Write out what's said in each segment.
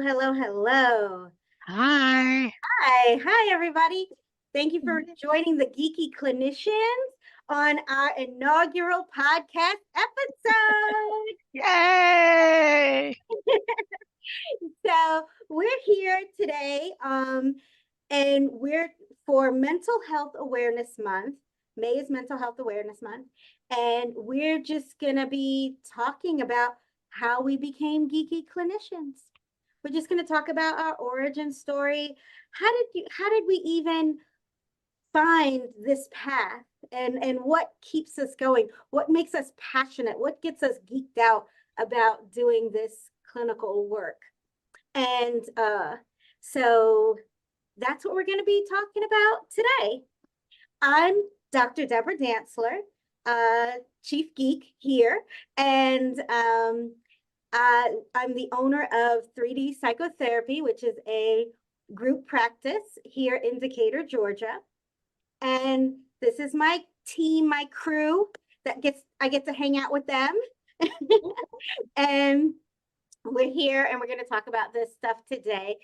Hello, hello, hello. Hi. Hi, everybody. Thank you for joining the Geeky Clinicians on our inaugural podcast episode. Yay. So we're here today, and we're for Mental Health Awareness Month. May is Mental Health Awareness Month, and we're just gonna be talking about how we became geeky clinicians. We're just going to talk about our origin story. How did we even find this path, and what keeps us going? What makes us passionate? What gets us geeked out about doing this clinical work? And so that's what we're going to be talking about today. I'm Dr. Deborah Dantzler, Chief Geek here, and I'm the owner of 3D Psychotherapy, which is a group practice here in Decatur, Georgia. And this is my team, my crew I get to hang out with them. And we're here and we're going to talk about this stuff today.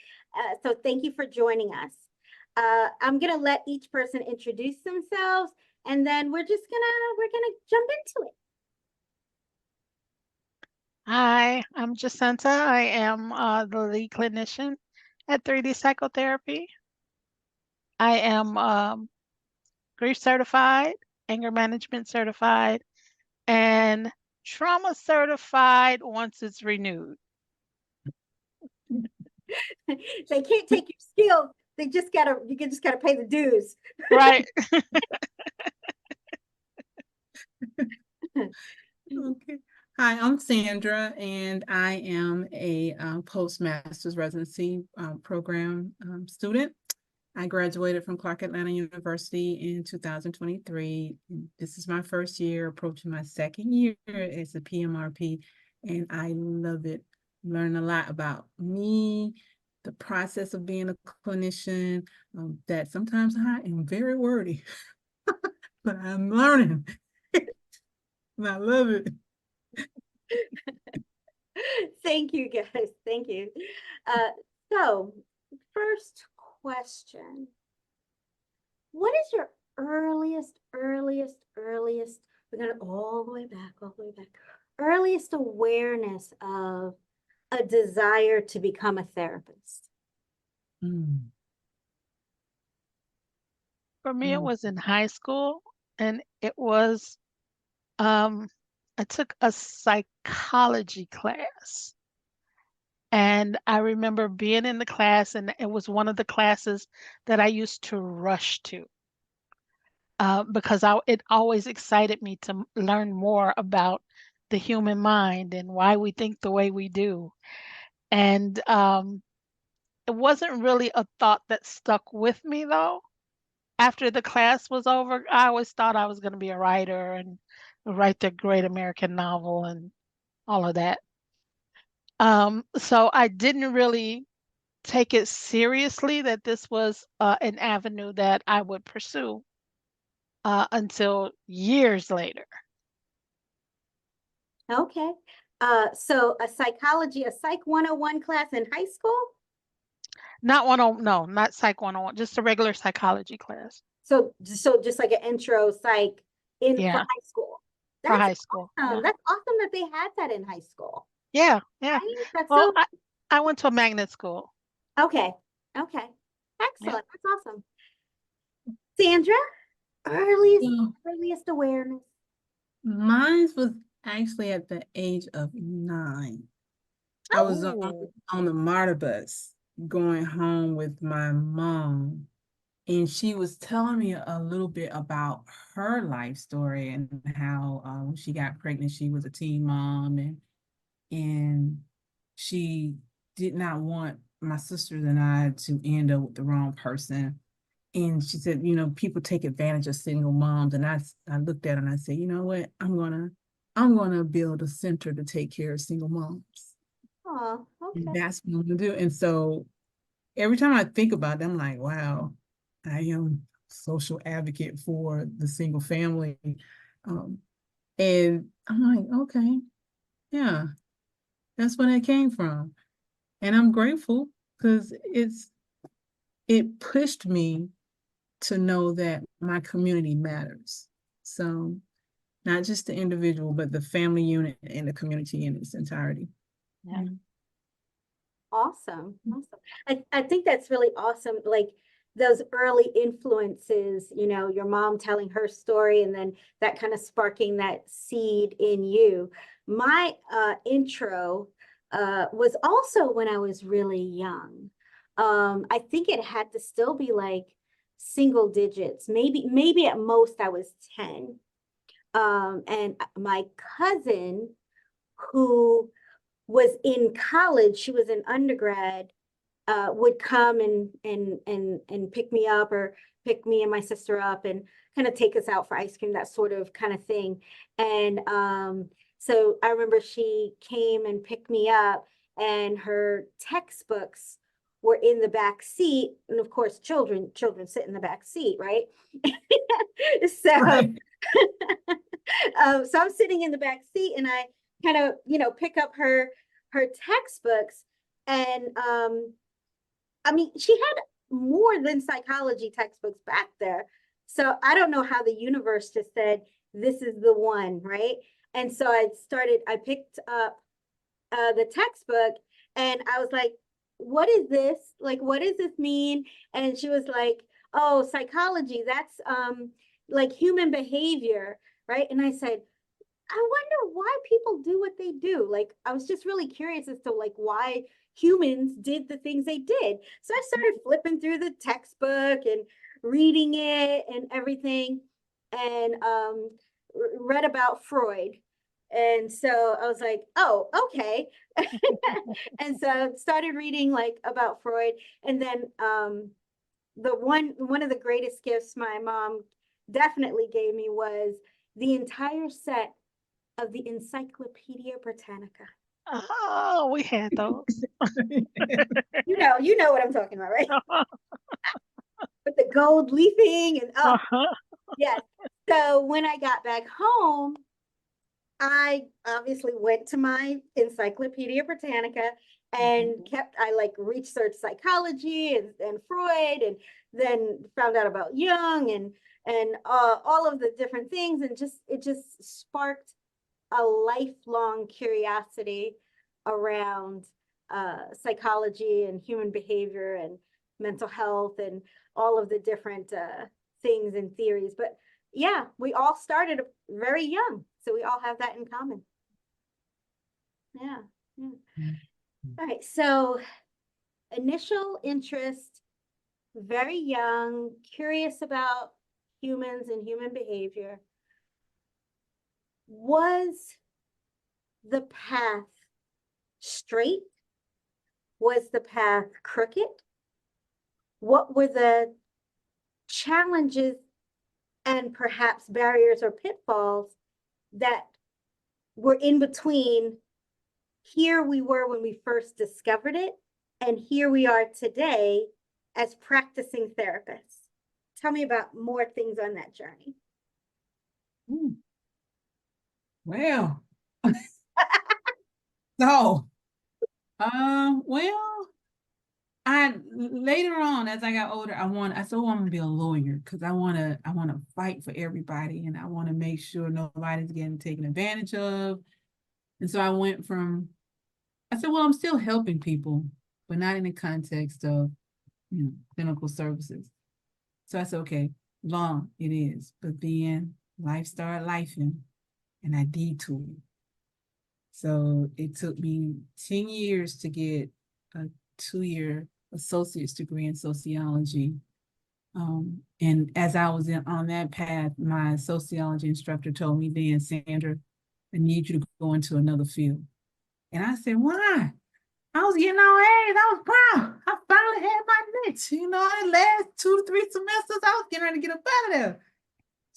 So thank you for joining us. I'm going to let each person introduce themselves, and then we're gonna jump into it. Hi, I'm Jacinta. I am the lead clinician at 3D Psychotherapy. I am grief certified, anger management certified, and trauma certified once it's renewed. They can't take your skills. You just gotta pay the dues. Right. Okay. Hi, I'm Sandra, and I am a postmaster's residency program student. I graduated from Clark Atlanta University in 2023. This is my first year, approaching my second year as a PMRP, and I love it. Learn a lot about me, the process of being a clinician, that sometimes I am very wordy, but I'm learning. And I love it. Thank you, guys. Thank you. So, first question. What is your earliest, we're going to all the way back, earliest awareness of a desire to become a therapist? For me, it was in high school, and it was I took a psychology class. And I remember being in the class, and it was one of the classes that I used to rush to because it always excited me to learn more about the human mind and why we think the way we do. And it wasn't really a thought that stuck with me, though. After the class was over, I always thought I was going to be a writer and write the great American novel and all of that. So I didn't really take it seriously that this was an avenue that I would pursue until years later. Okay. So a Psych 101 class in high school? No, not Psych 101, just a regular psychology class. So just like an intro psych for Yeah, high school. for That's high school. awesome. Yeah, That's awesome that they had that in high school. yeah, yeah. Right? That's Well, so I went to a magnet school. okay. Okay. Yeah. Excellent. That's awesome. Sandra, earliest So earliest awareness. mine was actually at the age of 9. I was Oh, on the MARTA bus going home with my mom, and she was telling me a little bit about her life story and how when she got pregnant, she was a teen mom, and she did not want my sisters and I to end up with the wrong person. And she said, people take advantage of single moms. And I looked at her and I said, you know what? I'm gonna build a center to take care of single moms. Oh, And okay. that's what I'm gonna do. And so every time I think about it, I'm like, wow, I am social advocate for the single family. Um, and I'm like, okay, yeah, that's where that came from. And I'm grateful because it pushed me to know that my community matters. So not just the individual, but the family unit and the community in its entirety. Yeah. Awesome. Awesome. I think that's really awesome. Like those early influences, you know, your mom telling her story and then that kind of sparking that seed in you. My intro was also when I was really young. I think it had to still be like single digits. Maybe at most I was 10. And my cousin who was in college, she was an undergrad, would come and pick me up or pick me and my sister up and kind of take us out for ice cream, that sort of kind of thing. And so I remember she came and picked me up, and her textbooks were in the back seat, and of course, children sit in the back seat, right? So, Right. so I'm sitting in the back seat, and I kind of, you know, pick up her textbooks, and I mean, she had more than psychology textbooks back there. So I don't know how the universe just said, this is the one, right? And so I picked up the textbook, and I was like, what is this? Like, what does this mean? And she was like, oh, psychology, that's like human behavior, right? And I said, I wonder why people do what they do. Like, I was just really curious as to like why humans did the things they did. So I started flipping through the textbook and reading it and everything, and read about Freud. And so I was like, oh, okay. And so started reading like about Freud. And then one of the greatest gifts my mom definitely gave me was the entire set of the Encyclopedia Britannica. Oh, we had those. You know what I'm talking about, right? With the gold leafing and oh, Uh-huh. yes. So when I got back home, I obviously went to my Encyclopedia Britannica and I like researched psychology and Freud, and then found out about Jung and all of the different things, and it just sparked a lifelong curiosity around psychology and human behavior and mental health and all of the different things and theories. But yeah, we all started very young, so we all have that in common. Yeah. Yeah. All right. So initial interest, very young, curious about humans and human behavior. Was the path straight? Was the path crooked? What were the challenges and perhaps barriers or pitfalls that were in between here we were when we first discovered it, and here we are today as practicing therapists? Tell me about more things on that journey. Well, so, well, I later on as I got older, I said, oh, I'm gonna be a lawyer because I wanna fight for everybody and I want to make sure nobody's getting taken advantage of. And so I said, well, I'm still helping people, but not in the context of, clinical services. So I said, okay, law it is. But then life started lifing and I detoured. So it took me 10 years to get a 2-year associate's degree in sociology. And as I was on that path, my sociology instructor told me then, Sandra, I need you to go into another field. And I said, why? I was getting all A's. I was proud. I finally had my niche. The last 2 to 3 semesters, I was getting ready to get up out of there.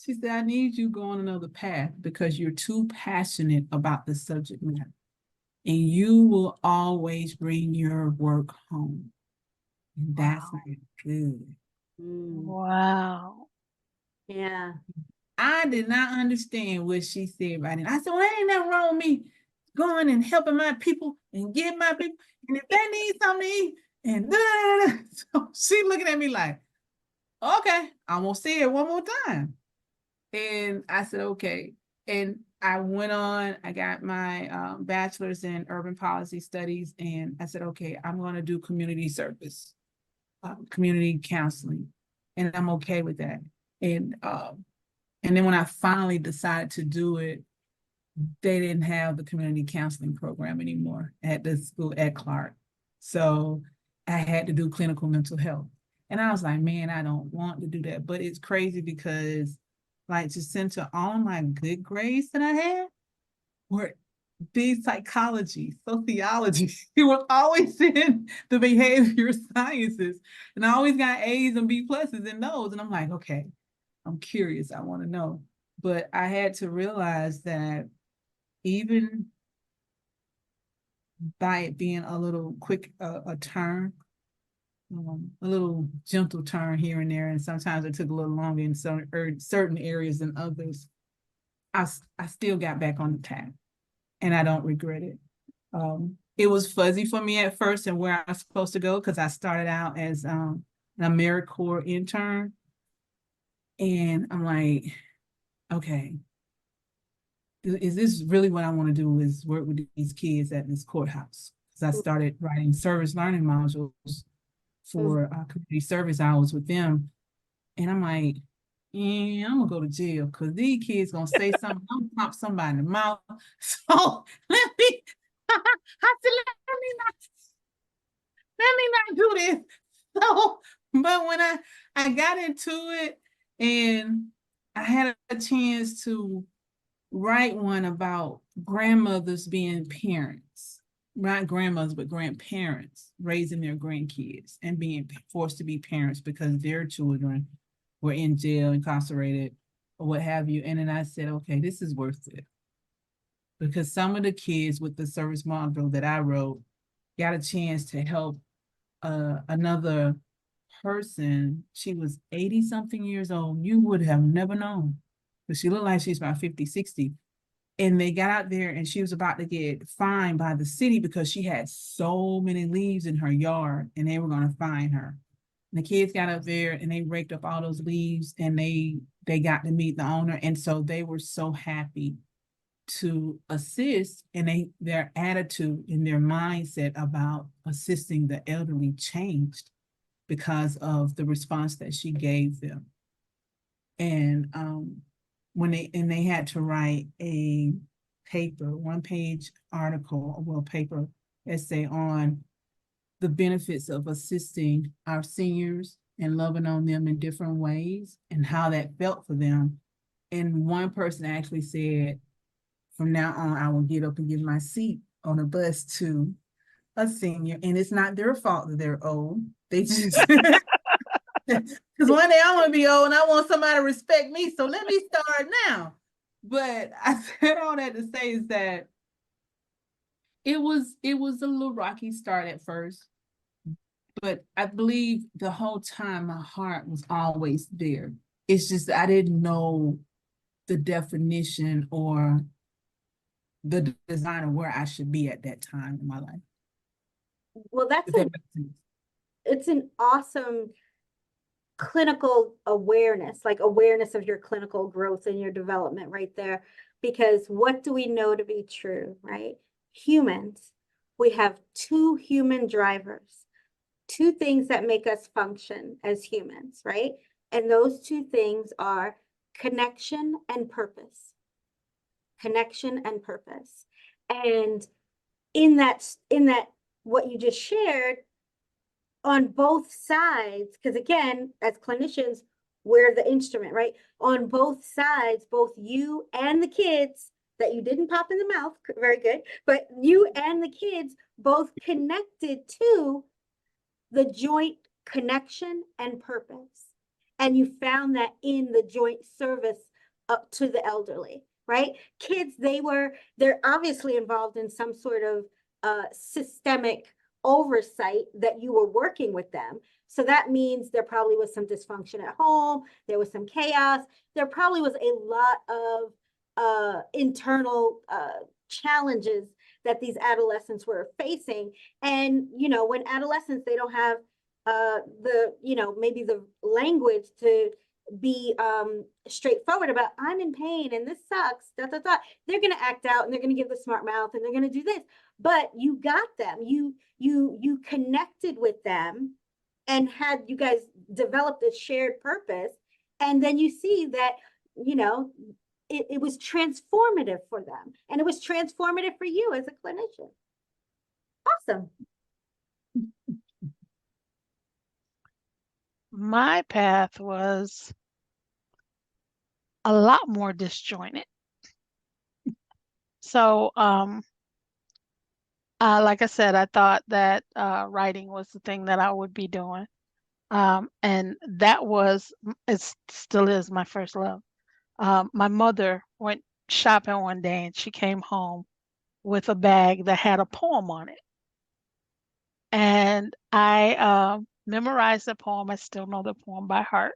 She said, I need you to go on another path because you're too passionate about the subject matter. And you will always bring your work home. And that's not good. Wow. Yeah. I did not understand what she said about it. I said, well, ain't nothing wrong with me going and helping my people and getting my people. And if they need something to eat, and so she looking at me like, okay, I'm gonna say it one more time. And I said, okay. And I went on, I got my bachelor's in urban policy studies, and I said, okay, I'm gonna do community service, community counseling, and I'm okay with that. And then when I finally decided to do it, they didn't have the community counseling program anymore at the school at Clark. So I had to do clinical mental health. And I was like, man, I don't want to do that. But it's crazy because, like, just center all my good grades that I had were these psychology, sociology. It was always in the behavior sciences. And I always got A's and B pluses in those. And I'm like, okay, I'm curious. I want to know. But I had to realize that even by it being a little quick, a turn, a little gentle turn here and there, and sometimes it took a little longer in certain areas than others, I still got back on the path, and I don't regret it. It was fuzzy for me at first and where I was supposed to go, because I started out as an AmeriCorps intern, and I'm like, okay, is this really what I want to do, is work with these kids at this courthouse? Because I started writing service learning modules for community service hours with them. And I'm like, yeah, I'm gonna go to jail because these kids gonna say something, I'm gonna pop somebody in the mouth. So let me, I said, let me not do this. So, but when I got into it and I had a chance to write one about grandmothers being parents, not grandmothers, but grandparents raising their grandkids and being forced to be parents because their children were in jail, incarcerated, or what have you. And then I said, okay, this is worth it. Because some of the kids with the service module that I wrote got a chance to help another person. She was 80 something years old. You would have never known, but she looked like she's about 50, 60. And they got out there and she was about to get fined by the city because she had so many leaves in her yard and they were going to fine her. And the kids got up there and they raked up all those leaves and they got to meet the owner. And so they were so happy to assist, and their attitude and their mindset about assisting the elderly changed because of the response that she gave them. And when they had to write a paper, 1-page article, well, paper essay on the benefits of assisting our seniors and loving on them in different ways and how that felt for them. And one person actually said, from now on, I will get up and give my seat on a bus to a senior. And it's not their fault that they're old. They just, because one day I want to be old and I want somebody to respect me. So let me start now. But I said all that to say is that it was a little rocky start at first. But I believe the whole time my heart was always there. It's just I didn't know the definition or the design of where I should be at that time in my life. Well, it's an awesome clinical awareness, like awareness of your clinical growth and your development right there. Because what do we know to be true, right? Humans, we have two human drivers, two things that make us function as humans, right? And those two things are connection and purpose. Connection and purpose. And in that what you just shared, on both sides, because again, as clinicians, we're the instrument, right? On both sides, both you and the kids that you didn't pop in the mouth, very good, but you and the kids both connected to the joint connection and purpose. And you found that in the joint service up to the elderly, right? Kids, they're obviously involved in some sort of systemic oversight that you were working with them. So that means there probably was some dysfunction at home. There was some chaos. There probably was a lot of internal challenges that these adolescents were facing. And, you know, when adolescents, they don't have the, you know, maybe the language to be straightforward about, I'm in pain and this sucks, da, da, da. They're going to act out and they're going to give the smart mouth and they're going to do this. But you got them. You connected with them and had you guys developed a shared purpose. And then you see that, you know, it was transformative for them. And it was transformative for you as a clinician. Awesome. My path was a lot more disjointed. So, like I said, I thought that writing was the thing that I would be doing. And that was, it still is my first love. My mother went shopping one day and she came home with a bag that had a poem on it. And I memorized the poem. I still know the poem by heart.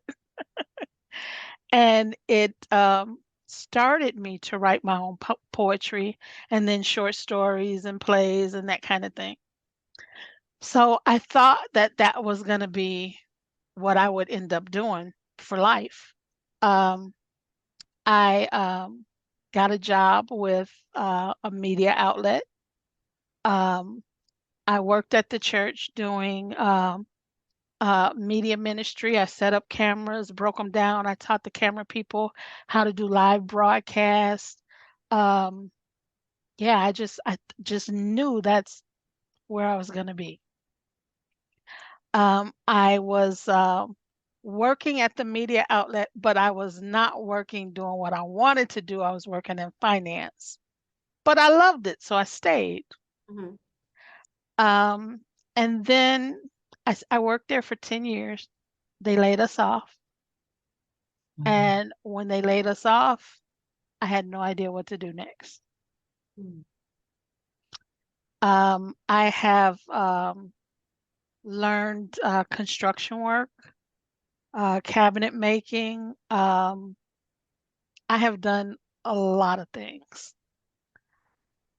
And it started me to write my own poetry and then short stories and plays and that kind of thing. So I thought that that was going to be what I would end up doing for life. Um, I got a job with a media outlet. Um, I worked at the church doing media ministry. I set up cameras, broke them down. I taught the camera people how to do live broadcasts. Um, yeah, I just knew that's where I was going to be. I was working at the media outlet, but I was not working doing what I wanted to do. I was working in finance, but I loved it, so I stayed. Mhm. Um, and then I worked there for 10 years. They laid us off. And when they laid us off, I had no idea what to do next. Mm. I have learned construction work, cabinet making. I have done a lot of things.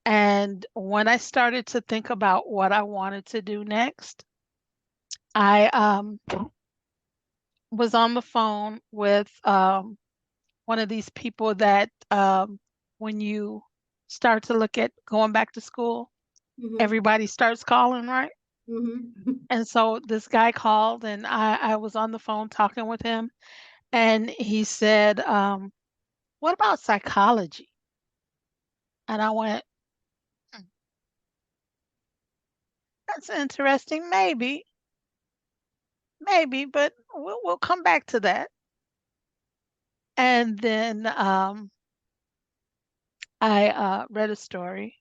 And when I started to think about what I wanted to do next, I was on the phone with one of these people that when you start to look at going back to school, Mhm. everybody starts calling, right? Mhm. And so this guy called and I was on the phone talking with him and he said, what about psychology? And I went, "Hmm, that's interesting. Maybe, but we'll come back to that." And then I read a story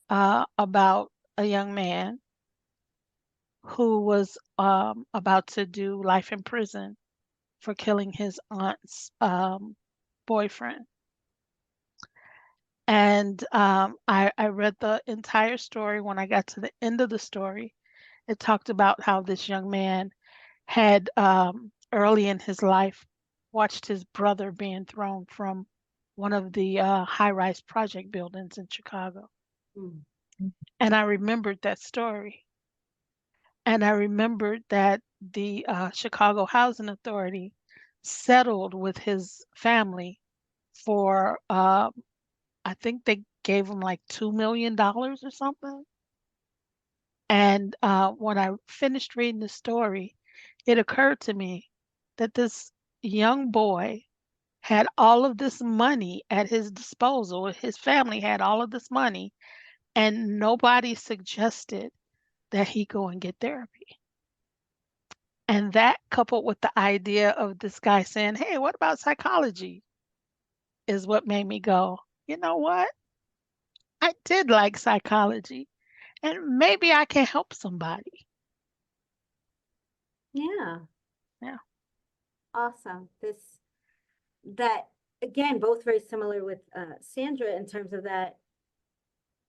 about a young man who was about to do life in prison for killing his aunt's boyfriend. And I read the entire story. When I got to the end of the story, it talked about how this young man had early in his life watched his brother being thrown from one of the high-rise project buildings in Chicago. Mm. And I remembered that story. And I remembered that the Chicago Housing Authority settled with his family for, I think they gave him like $2 million or something. And when I finished reading the story, it occurred to me that this young boy had all of this money at his disposal. His family had all of this money, and nobody suggested that he go and get therapy. And that coupled with the idea of this guy saying, hey, what about psychology? Is what made me go, you know what? I did like psychology, and maybe I can help somebody. Yeah. Yeah. Awesome. That again, both very similar with Sandra in terms of that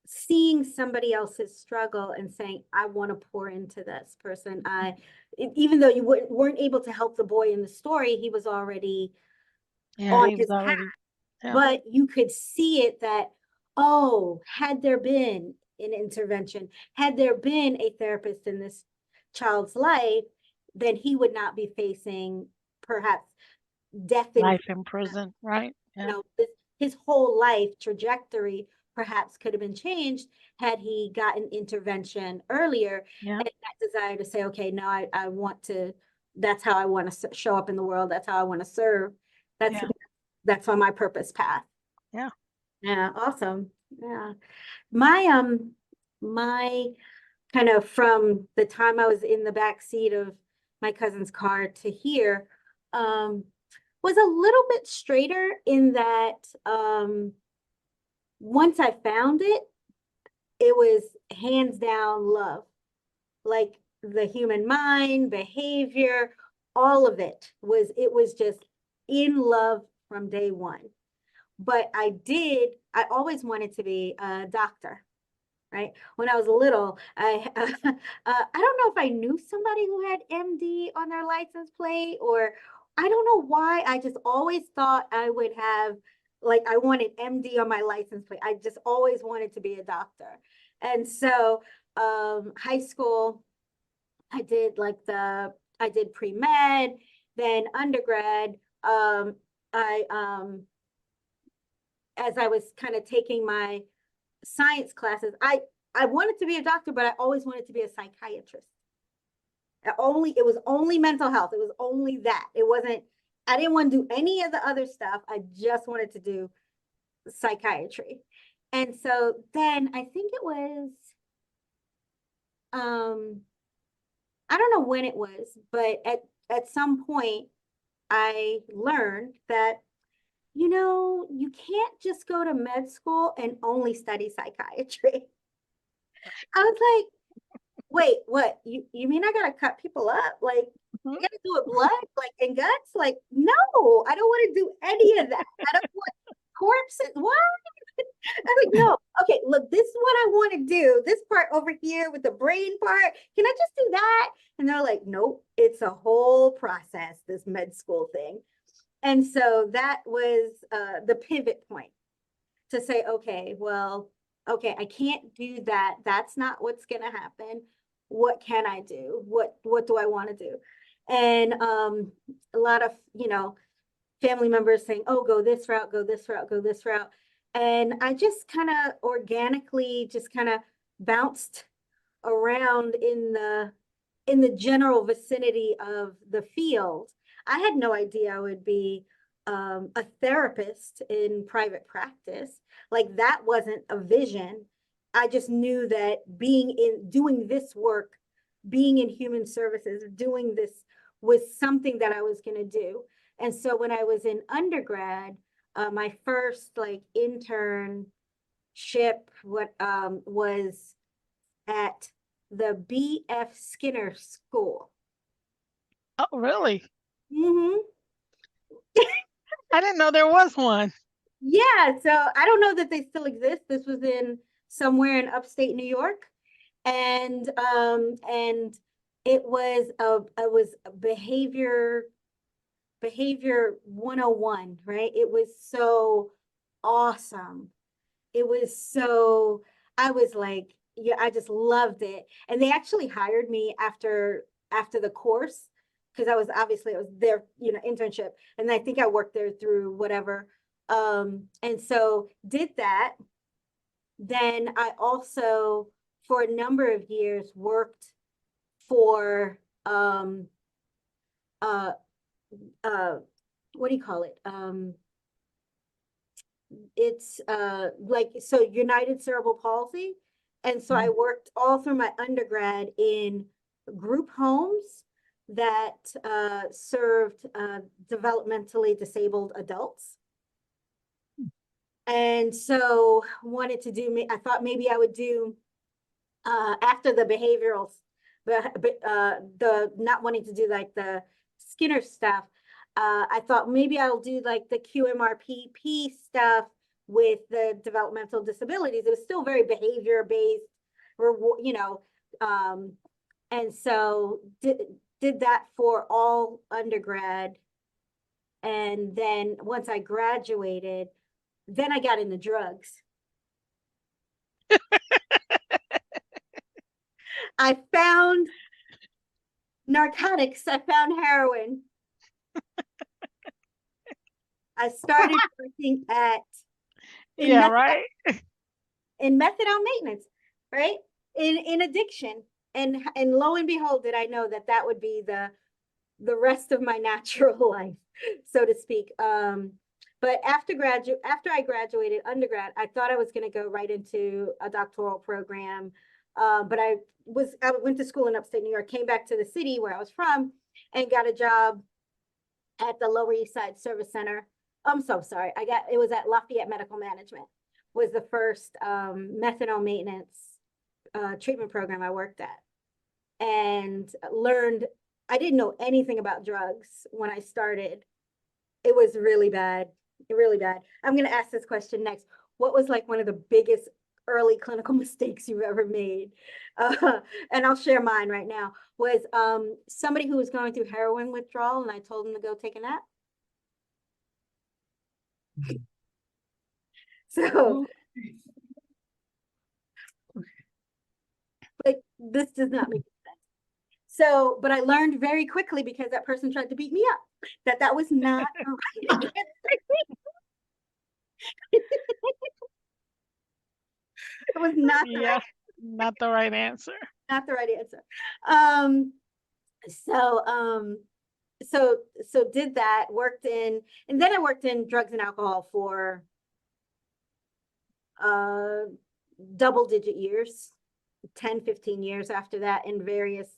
seeing somebody else's struggle and saying, I want to pour into this person. Even though you weren't able to help the boy in the story, he was already Yeah, on he was his path, already, yeah. but you could see it that, oh, had there been an intervention, had there been a therapist in this child's life, then he would not be facing perhaps death in, Life in prison, right? Yeah, his whole life trajectory perhaps could have been changed had he gotten intervention earlier, yeah, and that desire to say, okay, no, I want to, that's how I want to show up in the world, that's how I want to serve, that's yeah, that's on my purpose path. yeah. Yeah, awesome. Yeah. My kind of, from the time I was in the back seat of my cousin's car to here, um, was a little bit straighter in that once I found it, it was hands down love. Like the human mind, behavior, all of it was just in love from day one. But I always wanted to be a doctor, right? When I was little, I don't know if I knew somebody who had MD on their license plate, or I don't know why. I just always thought I would have, like, I wanted MD on my license plate. I just always wanted to be a doctor. And so, high school, I did pre-med, then undergrad. I As I was kind of taking my science classes, I wanted to be a doctor, but I always wanted to be a psychiatrist. It was only mental health. It was only that. It wasn't, I didn't want to do any of the other stuff. I just wanted to do psychiatry. And so then I think it was, um, I don't know when it was, but at some point I learned that, you can't just go to med school and only study psychiatry. I was like, wait, what? You mean I gotta cut people up? Like, Mhm. I gotta do it blood, like, and guts? Like, no, I don't want to do any of that. I don't want corpses. What? I'm like, no. Okay, look, this is what I want to do. This part over here with the brain part. Can I just do that? And they're like, nope, it's a whole process, this med school thing. And so that was the pivot point to say, okay, well, okay, I can't do that. That's not what's going to happen. What can I do? What do I want to do? And a lot of, family members saying, oh, go this route, go this route, go this route. And I just kind of organically just kind of bounced around in the general vicinity of the field. I had no idea I would be a therapist in private practice. Like, that wasn't a vision. I just knew that doing this work, being in human services, doing this was something that I was going to do. And so when I was in undergrad, my first like internship was at the B.F. Skinner School. Oh, really? Mm-hmm. I didn't know there was one. Yeah, so I don't know that they still exist. This was in somewhere in upstate New York, and it was a behavior 101, right? It was so awesome. It was so, I was like, yeah, I just loved it. And they actually hired me after the course, because it was their, internship. And I think I worked there through whatever. And so did that. Then I also, for a number of years, worked for uh uh what do you call it? It's like, so United Cerebral Palsy. And so I worked all through my undergrad in group homes that served developmentally disabled adults. And so I thought maybe I would do after the behavioral, the not wanting to do like the Skinner stuff. I thought maybe I'll do like the QMRPP stuff with the developmental disabilities. It was still very behavior based, um, and so did that for all undergrad. And then once I graduated, then I got into drugs. I found narcotics. I found heroin. I started working in Yeah, methadone, right. in methadone maintenance, right? In addiction. And lo and behold, did I know that that would be the rest of my natural life, so to speak. But after I graduated undergrad, I thought I was going to go right into a doctoral program. But I went to school in upstate New York, came back to the city where I was from, and got a job at the Lower East Side Service Center. I'm so sorry. It was at Lafayette Medical Management, was the first methadone maintenance treatment program I worked at, and learned. I didn't know anything about drugs when I started. It was really bad, really bad. I'm going to ask this question next. What was like one of the biggest early clinical mistakes you've ever made? And I'll share mine right now. Was somebody who was going through heroin withdrawal, and I told him to go take a nap. So, like, this does not make sense. So, but I learned very quickly, because that person tried to beat me up, that was not the right answer. It was not the Yeah, right, not the right answer. not the right answer. Um, so so did that, worked in, and then I worked in drugs and alcohol for uh double-digit years, 10-15 years after that, in various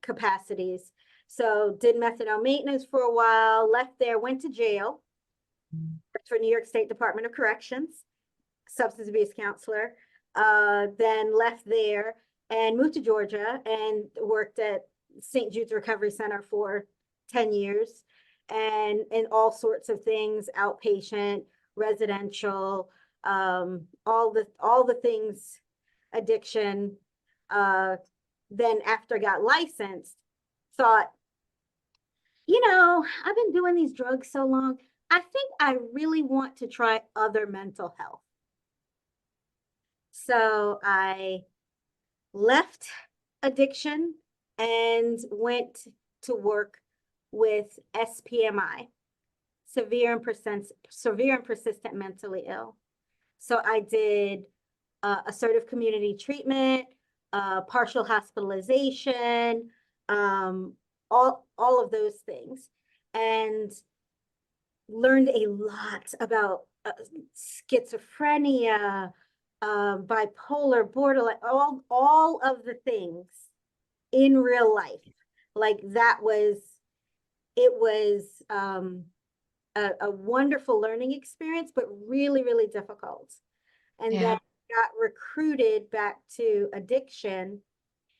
capacities. So did methadone maintenance for a while, left there, went to jail, worked for New York State Department of Corrections, substance abuse counselor, then left there and moved to Georgia and worked at St. Jude's Recovery Center for 10 years, and all sorts of things, outpatient, residential, all the things, addiction. Then after I got licensed, thought, I've been doing these drugs so long, I think I really want to try other mental health. So I left addiction and went to work with SPMI, severe and persistent mentally ill. So I did assertive community treatment, partial hospitalization, all of those things, and learned a lot about schizophrenia, bipolar, borderline, all of the things in real life. Like it was a wonderful learning experience, but really, really difficult. And Yeah. then got recruited back to addiction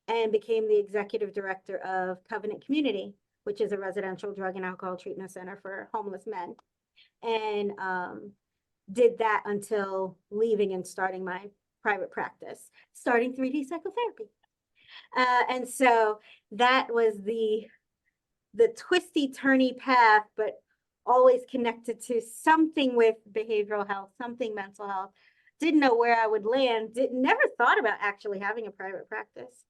and became the executive director of Covenant Community, which is a residential drug and alcohol treatment center for homeless men. And did that until leaving and starting my private practice, starting 3D psychotherapy. And so that was the twisty, turny path, but always connected to something with behavioral health, something mental health. Didn't know where I would land. Never thought about actually having a private practice.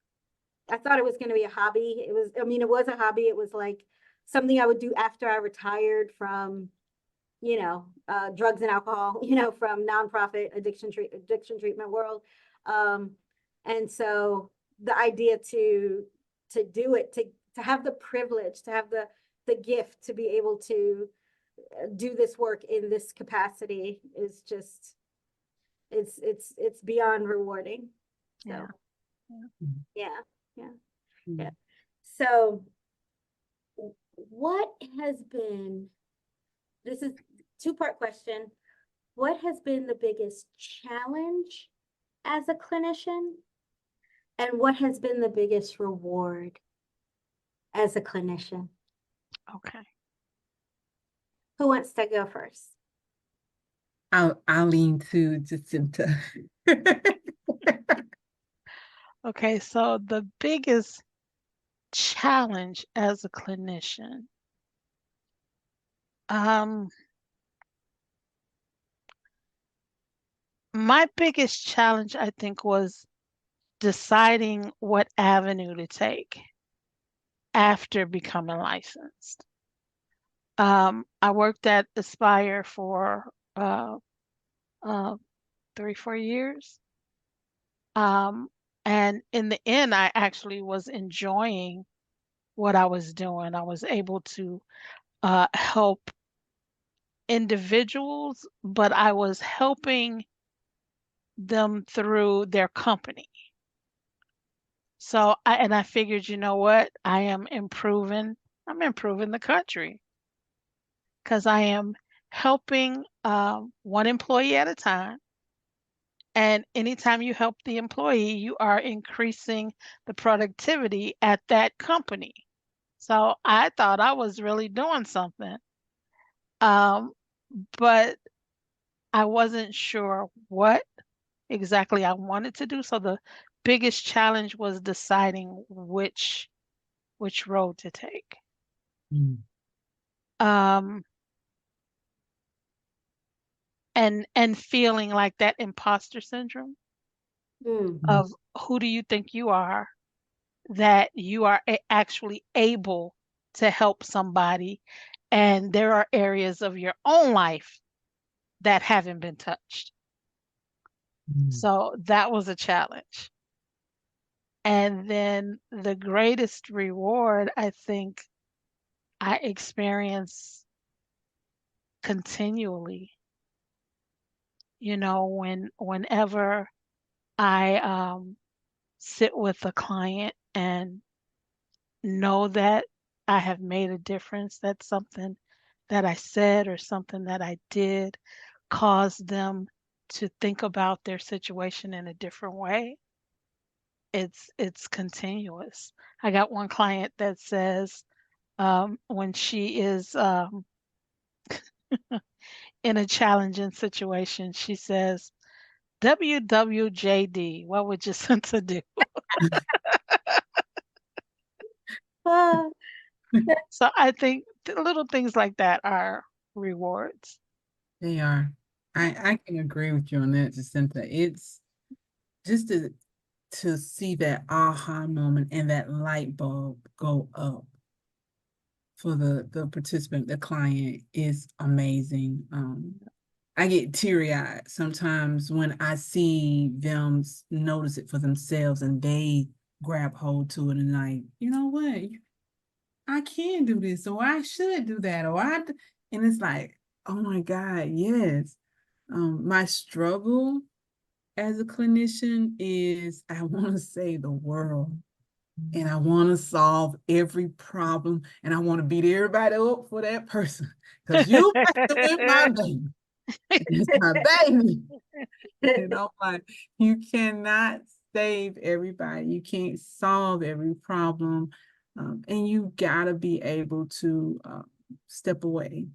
I thought it was going to be a hobby. It was a hobby. It was like something I would do after I retired from, drugs and alcohol, from nonprofit addiction treatment world. And so the idea to do it, to have the privilege, to have the gift to be able to do this work in this capacity is just, it's beyond rewarding. So, Yeah. yeah. So what has been, this is two-part question. What has been the biggest challenge as a clinician? And what has been the biggest reward as a clinician? Okay. Who wants to go first? I'll lean to Jacinta. Okay, so the biggest challenge as a clinician, um, My biggest challenge, I think, was deciding what avenue to take after becoming licensed. I worked at Aspire for uh, 3, 4 years. Um, and in the end, I actually was enjoying what I was doing. I was able to help individuals, but I was helping them through their company. So I figured, you know what? I'm improving the country because I am helping one employee at a time. And anytime you help the employee, you are increasing the productivity at that company. So I thought I was really doing something. Um, but I wasn't sure what exactly I wanted to do. So the biggest challenge was deciding which road to take. Mm. Um, and feeling like that imposter syndrome Mm, Mm. of who do you think you are that you are actually able to help somebody, and there are areas of your own life that haven't been touched. Mm. So that was a challenge. And then the greatest reward I think I experience continually, whenever I sit with a client and know that I have made a difference, that something that I said or something that I did caused them to think about their situation in a different way. It's continuous. I got one client that says when she is in a challenging situation, she says, WWJD, what would Jacinta do? uh, So I think little things like that are rewards. They are. I can agree with you on that, Jacinta. It's just to see that aha moment and that light bulb go up for the participant, the client is amazing. I get teary-eyed sometimes when I see them notice it for themselves and they grab hold to it and like, you know what? I can do this, or I should do that, and it's like, oh my God, yes. My struggle as a clinician is I want to save the world and I want to solve every problem and I want to beat everybody up for that person because you messing with my baby. It's my baby. And I'm like, you cannot save everybody. You can't solve every problem. And you gotta be able to step away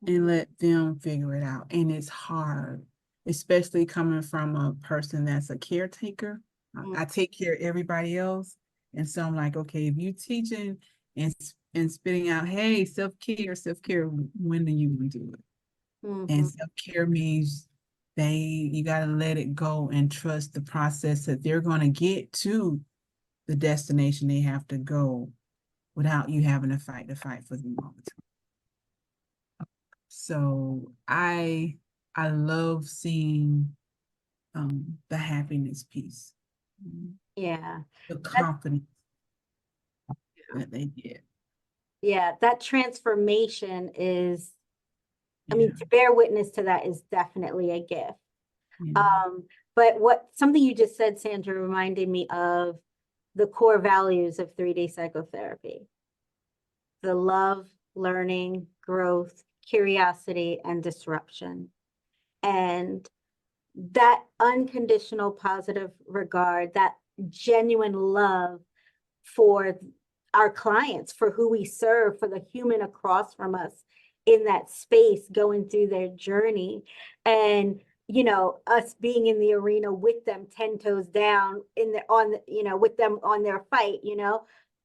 and Mhm. let them figure it out. And it's hard, especially coming from a person that's a caretaker. I take care of everybody else. And so I'm like, okay, if you teaching and spitting out, hey, self-care, when do you do it? And mhm, self-care means you got to let it go and trust the process that they're going to get to the destination they have to go without you having to fight for them all the time. So I love seeing the happiness piece, yeah. the That, confidence that they get. yeah, that transformation is, I Yeah, mean, to bear witness to that is definitely a gift. yeah, Um, but something you just said, Sandra, reminded me of the core values of 3D psychotherapy: the love, learning, growth, curiosity, and disruption. And that unconditional positive regard, that genuine love for our clients, for who we serve, for the human across from us in that space going through their journey. And us being in the arena with them 10 toes down with them on their fight.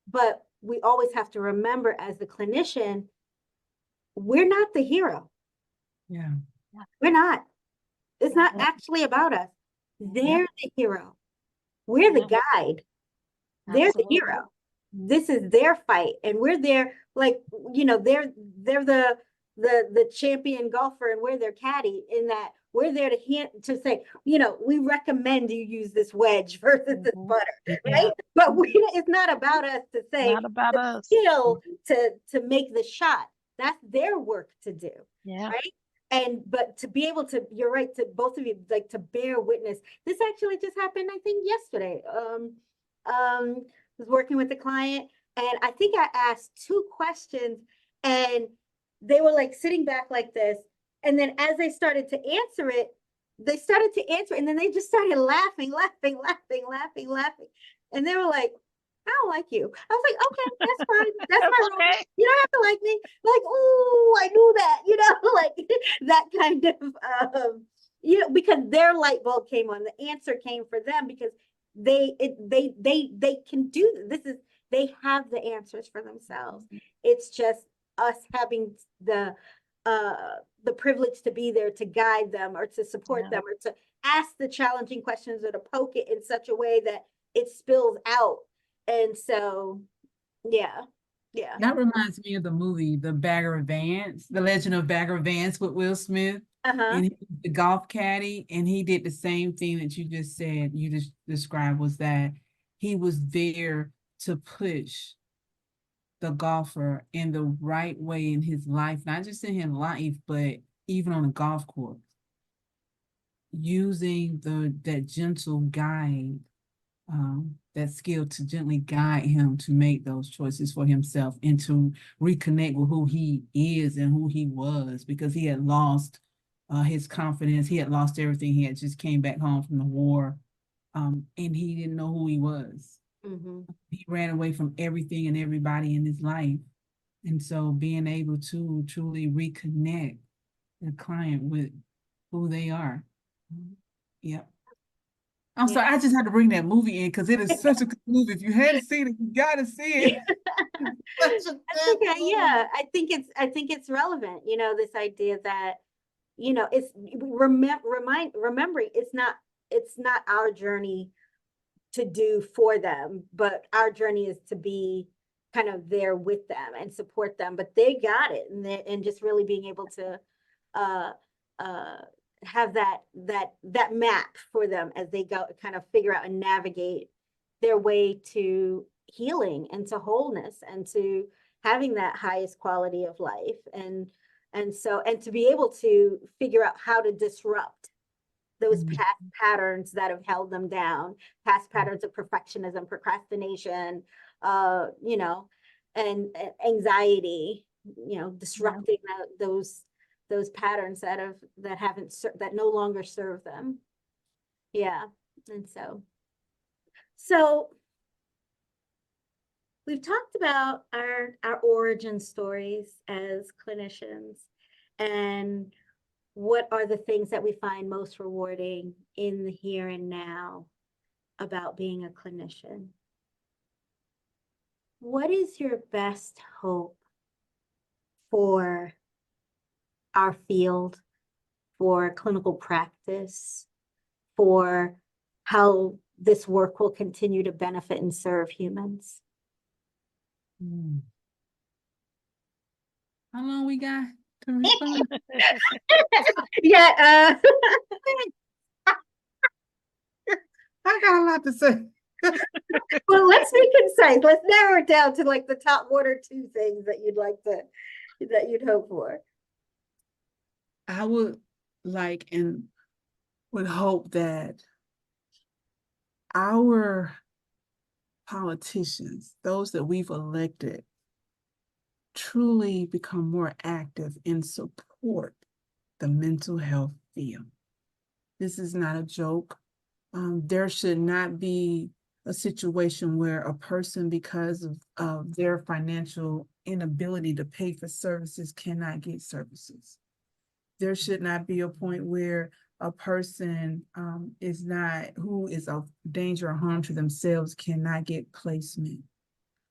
But we always have to remember, as the clinician, we're not the hero. yeah. We're not. It's not Mhm. actually about us. They're Yep. the hero. We're the Yeah, guide. They're the absolutely. hero. This is their fight, and we're there. Like, they're the champion golfer, and we're their caddy. In that, we're there to say, we recommend you use this wedge versus this Mhm. putter, Yeah, right? But it's not about us to say not about the us. skill to make the shot. That's their work to do, Yeah. right? But to be able to, you're right, to both of you, like, to bear witness. This actually just happened, I think, yesterday. Was working with a client, and I think I asked two questions, and they were like sitting back like this. And then as they started to answer it, and then they just started laughing, laughing, laughing, laughing, laughing. And they were like, I don't like you. I was like, okay, that's fine. That's That's my role. okay. You don't have to like me. Like, oh, I knew that, like that kind of, because their light bulb came on. The answer came for them because they can do this. They have the answers for themselves. It's just us having uh the privilege to be there to guide them or to support Yeah. them or to ask the challenging questions or to poke it in such a way that it spills out. And so, yeah. That reminds me of the movie, The Bagger Vance, The Legend of Bagger Vance with Will Smith. Uh-huh. And he was the golf caddy, and he did the same thing that you just said, you just described, was that he was there to push the golfer in the right way in his life, not just in his life, but even on a golf course, using that gentle guide, that skill to gently guide him to make those choices for himself and to reconnect with who he is and who he was, because he had lost his confidence. He had lost everything. He had just came back home from the war, and he didn't know who he was. Mm-hmm. He ran away from everything and everybody in his life. And so being able to truly reconnect the client with who they are. Yep. I'm Yeah. sorry, I just had to bring that movie in because it is such a good movie. If you hadn't seen it, you gotta see it. It's such a That's good okay. movie. Yeah. I think it's relevant, this idea that, it's remembering it's not our journey to do for them, but our journey is to be kind of there with them and support them. But they got it, and just really being able to uh uh have that map for them as they go, kind of figure out and navigate their way to healing and to wholeness and to having that highest quality of life. And to be able to figure out how to disrupt those Mhm. past patterns that have held them down, past patterns of perfectionism, procrastination, and anxiety, disrupting those patterns that no longer serve them. Yeah. And so we've talked about our origin stories as clinicians, and what are the things that we find most rewarding in the here and now about being a clinician. What is your best hope for our field, for clinical practice, for how this work will continue to benefit and serve humans? Mm. How long we got to respond? Yeah, I got a lot to say. well, let's be concise. Let's narrow it down to like the top one or two things that you'd hope for. I would like and would hope that our politicians, those that we've elected, truly become more active and support the mental health field. This is not a joke. There should not be a situation where a person, because of their financial inability to pay for services, cannot get services. There should not be a point where a person who is of danger or harm to themselves cannot get placement.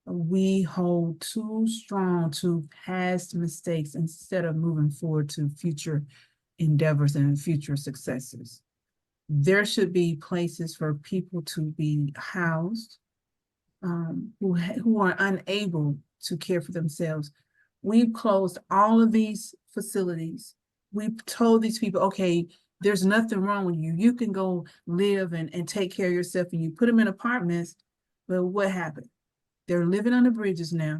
We hold too strong to past mistakes instead of moving forward to future endeavors and future successes. There should be places for people to be housed who are unable to care for themselves. We've closed all of these facilities. We've told these people, okay, there's nothing wrong with you. You can go live and take care of yourself, and you put them in apartments. But what happened? They're living under bridges now.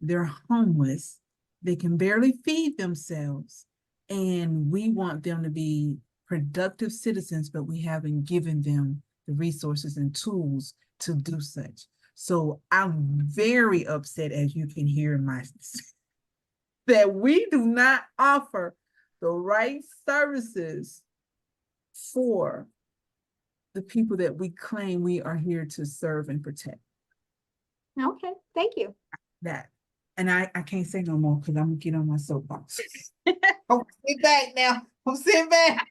They're homeless. They can barely feed themselves. And we want them to be productive citizens, but we haven't given them the resources and tools to do such. So I'm very upset, as you can hear in my that we do not offer the right services for the people that we claim we are here to serve and protect. Okay, thank you. That. And I can't say no more because I'm gonna get on my soapbox. I'm sitting back now. I'm sitting back.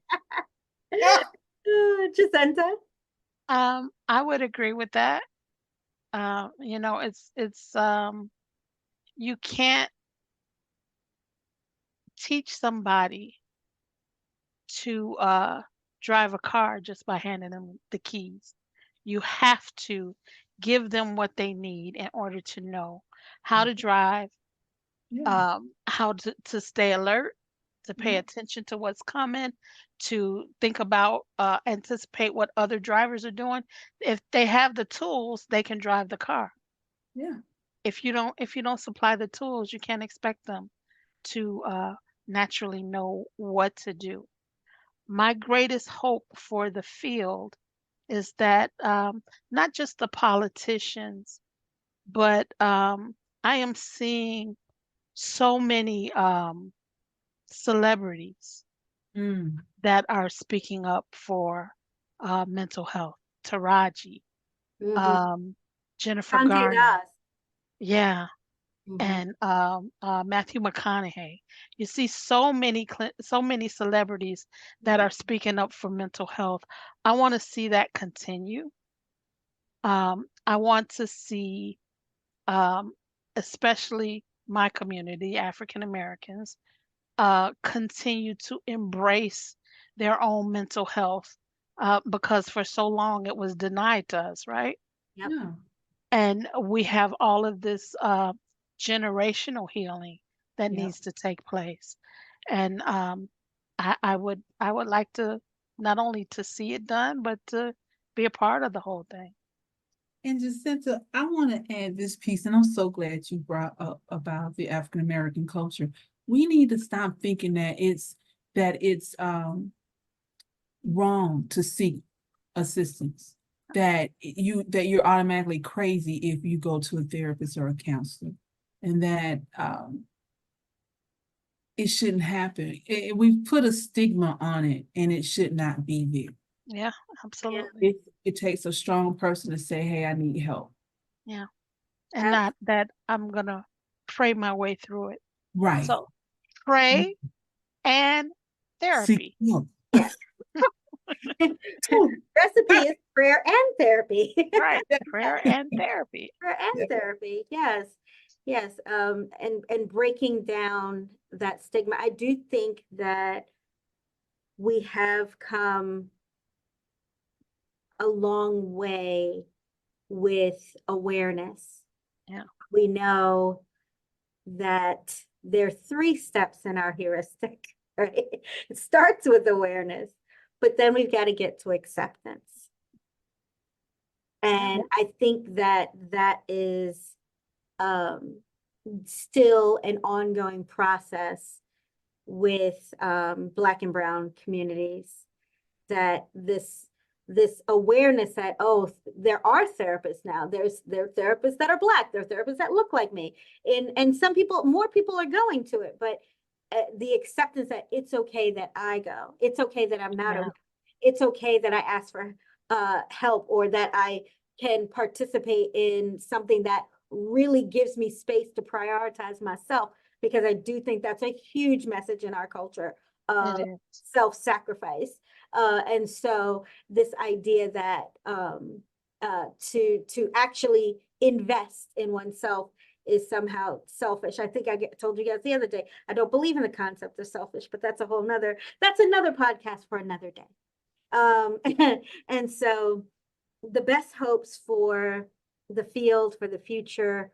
Jacinta? I would agree with that. You know, it's you can't teach somebody to drive a car just by handing them the keys. You have to give them what they need in order to know how to drive, Yeah. how to stay alert, to pay Yeah. attention to what's coming, to think about, anticipate what other drivers are doing. If they have the tools, they can drive the car. Yeah. If you don't supply the tools, you can't expect them to naturally know what to do. My greatest hope for the field is that not just the politicians, but I am seeing so many celebrities Mm. that are speaking up for mental health. Taraji, Mhm. um, Jennifer Condé Garner, Nast. yeah, Mhm. and Matthew McConaughey. You see so many celebrities that are speaking up for mental health. I want to see that continue. I want to see, um, especially my community, African Americans, continue to embrace their own mental health, because for so long it was denied to us, right? Yep. Yeah. And we have all of this generational healing that Yeah. needs to take place. And I would like to not only to see it done, but to be a part of the whole thing. And Jacinta, I want to add this piece, and I'm so glad you brought up about the African American culture. We need to stop thinking that it's wrong to seek assistance, that you're automatically crazy if you go to a therapist or a counselor, and that it shouldn't happen. We've put a stigma on it, and it should not be there. Yeah, absolutely. It takes a strong person to say, hey, I need help. Yeah. And Ab- not that I'm gonna pray my way through it. Right. So pray and Seek therapy. help. Yeah. Recipe is prayer and therapy. Right. Prayer and therapy. Prayer and therapy. Yes. Yes. And breaking down that stigma. I do think that we have come a long way with awareness. Yeah. We know that there are 3 steps in our heuristic, right? It starts with awareness, but then we've got to get to acceptance. And I think that that is still an ongoing process with Black and Brown communities, that this awareness that, oh, there are therapists now. There are therapists that are Black. There are therapists that look like me. And more people are going to it, but the acceptance that it's okay that I go. It's okay that I'm not Yeah. okay. It's okay that I ask for help, or that I can participate in something that really gives me space to prioritize myself, because I do think that's a huge message in our culture of It is. self-sacrifice. And so this idea that to actually invest in oneself is somehow selfish. I think told you guys the other day, I don't believe in the concept of selfish, but that's another podcast for another day. And so the best hopes for the field for the future.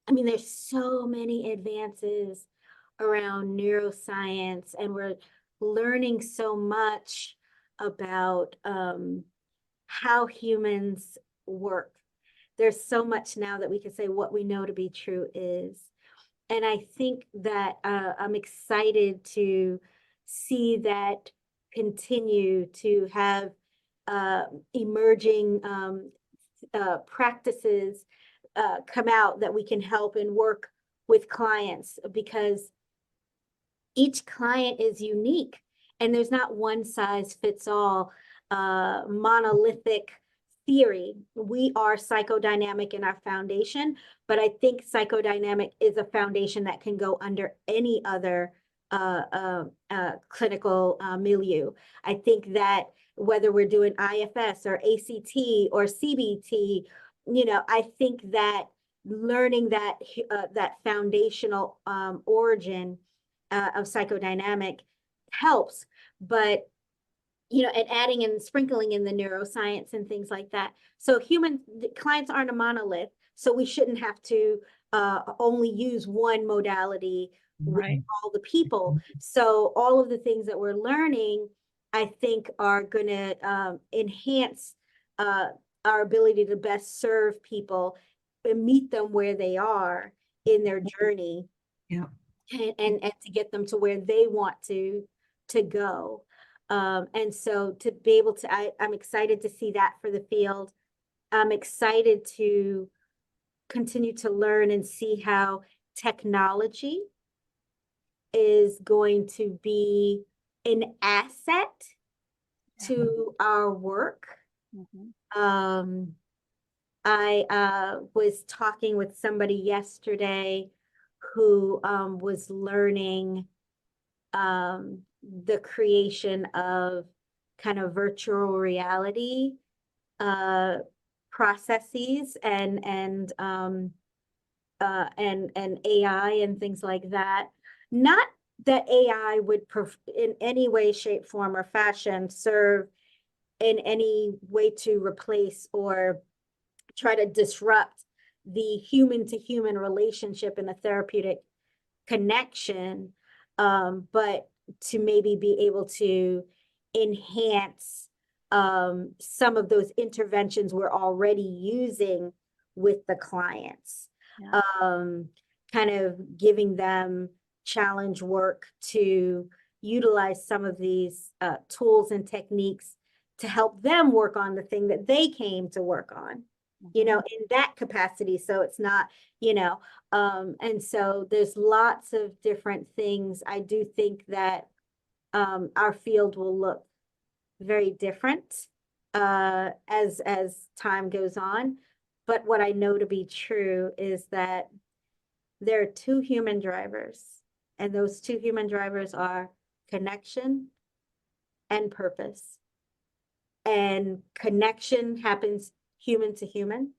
I mean, there's so many advances around neuroscience, and we're learning so much about how humans work. There's so much now that we can say what we know to be true is. And I think that I'm excited to see that continue to have emerging practices come out that we can help and work with clients, because each client is unique and there's not one size fits all monolithic theory. We are psychodynamic in our foundation, but I think psychodynamic is a foundation that can go under any other clinical milieu. I think that whether we're doing IFS or ACT or CBT, I think that learning that that foundational origin of psychodynamic helps, but and adding and sprinkling in the neuroscience and things like that. So clients aren't a monolith, so we shouldn't have to only use one modality with all the people. So all of the things that we're learning, I think, are going to enhance our ability to best serve people and meet them where they are in their journey. Yeah. And to get them to where they want to go. And so to be able to, I'm excited to see that for the field. I'm excited to continue to learn and see how technology is going to be an asset to our work. I was talking with somebody yesterday who was learning the creation of kind of virtual reality processes and AI and things like that. Not that AI would in any way, shape, form, or fashion serve in any way to replace or try to disrupt the human to human relationship in a therapeutic connection, but to maybe be able to enhance some of those interventions we're already using with the clients. Kind of giving them challenge work to utilize some of these tools and techniques to help them work on the thing that they came to work on, in that capacity. So it's not, and so there's lots of different things. I do think that our field will look very different as time goes on. But what I know to be true is that there are two human drivers, and those two human drivers are connection and purpose. And connection happens human to human.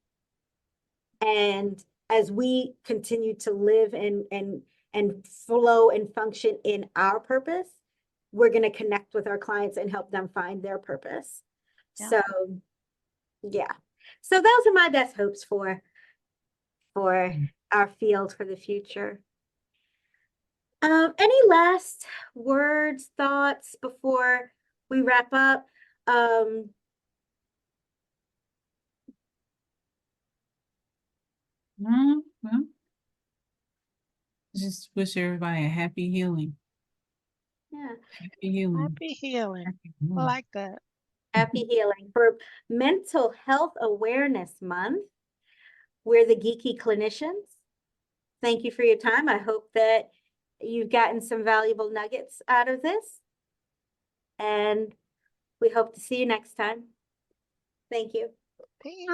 And as we continue to live and flow and function in our purpose, we're going to connect with our clients and help them find their purpose. So, yeah. So those are my best hopes for our field for the future. Any last words, thoughts before we wrap up? Just wish everybody a happy healing. Yeah. Happy healing. Happy healing. I like that. Happy healing. For Mental Health Awareness Month, we're the Geeky Clinicians. Thank you for your time. I hope that you've gotten some valuable nuggets out of this. And we hope to see you next time. Thank you. Peace.